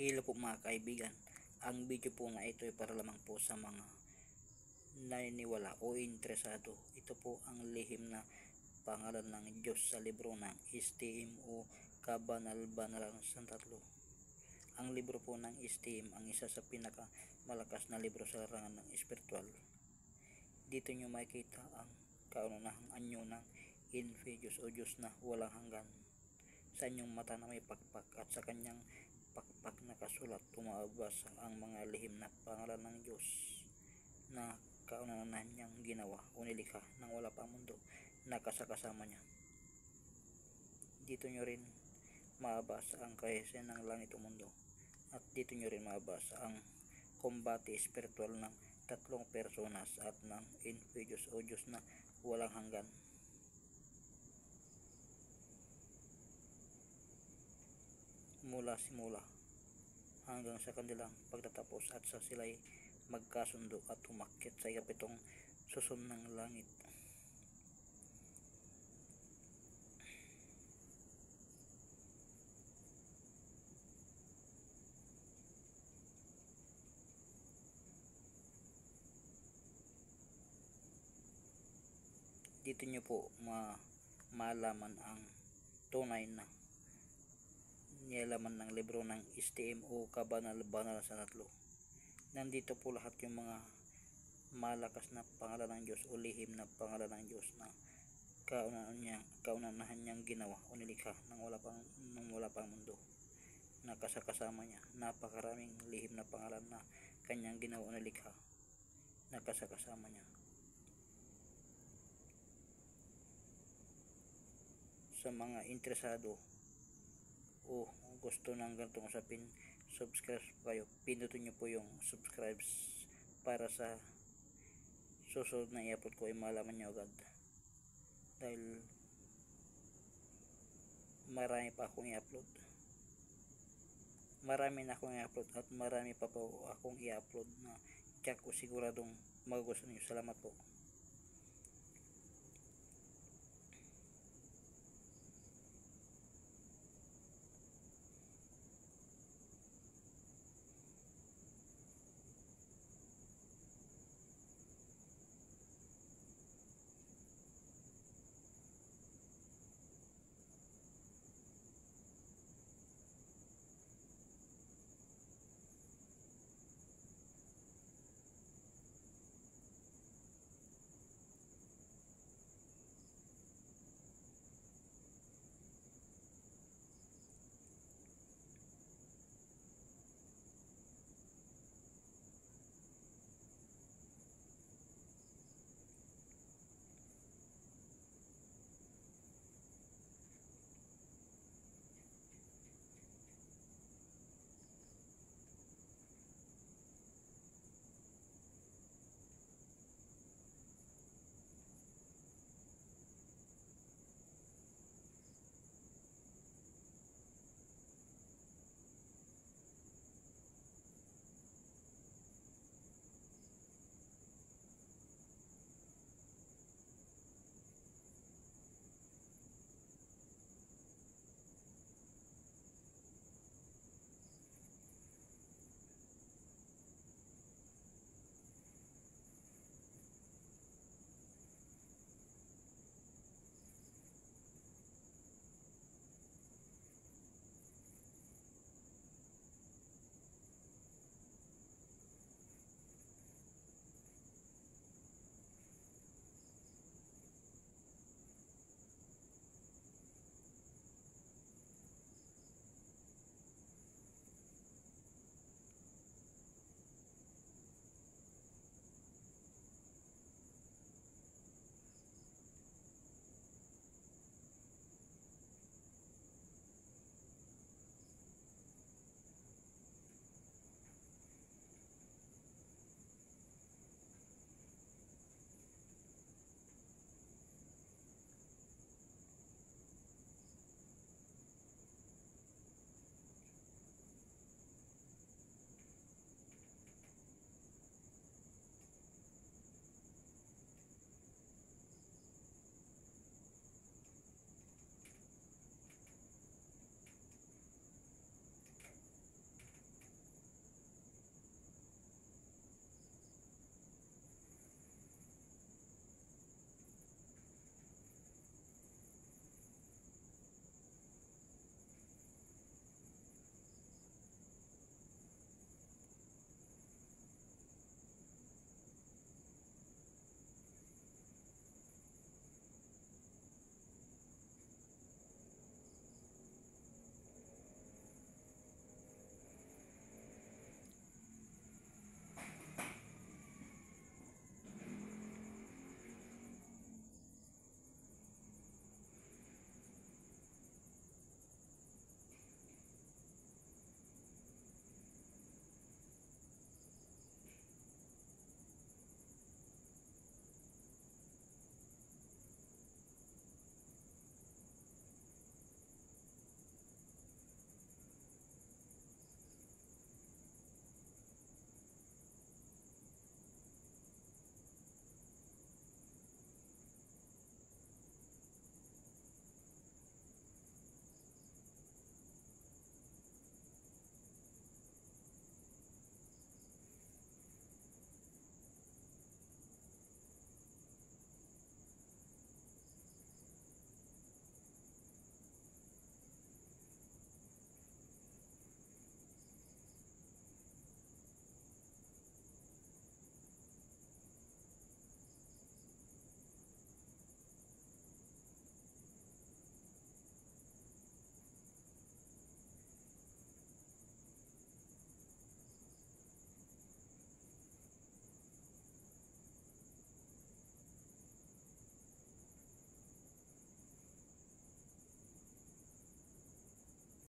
Hello po mga kaibigan. Ang video po na ito ay para lamang po sa mga naniniwala o interesado. Ito po ang lihim na pangalan ng Diyos sa libro ng STM o Kabanal-Banalan sa Tatlo. Ang libro po ng STM ang isa sa pinakamalakas na libro sa larangan ng espiritual. Dito nyo makikita ang kaunahang anyo ng Infidious o Diyos na walang hanggan. Sa inyong mata na may pakpak at sa kanyang pakpak nakasulat tumabas ang mga lihim na pangalan ng Diyos na kaunahan niyang ginawa o nilikha nang wala pang mundo na kasama niya. Dito nyo rin mabasa ang kaharian ng langit o mundo, at dito nyo rin mabasa ang kombate espiritual ng tatlong personas at ng Infidious o Diyos na walang hanggan. Mula simula hanggang sa kanilang pagtatapos at sa sila'y magkasundo at umakyat sa ikapitong susun ng langit. Dito nyo po malaman ang tunay na nilaman ng libro ng STM o Kabanal-Banalan sa Tatlo. Nandito po lahat yung mga malakas na pangalan ng Diyos o lihim na pangalan ng Diyos na kaunanahan niyang ginawa o nilikha nang wala pang mundo na kasama niya. Napakaraming lihim na pangalan na kanyang ginawa o nilikha na kasama niya. Sa mga interesado o gusto ng ganitong usapin, subscribe po kayo. Pindutin nyo po yung subscribe para sa susunod na i-upload ko ay malaman nyo agad, dahil marami na akong i-upload at marami pa po akong i-upload na tiyak ko siguradong magugustuhan nyo. Salamat po.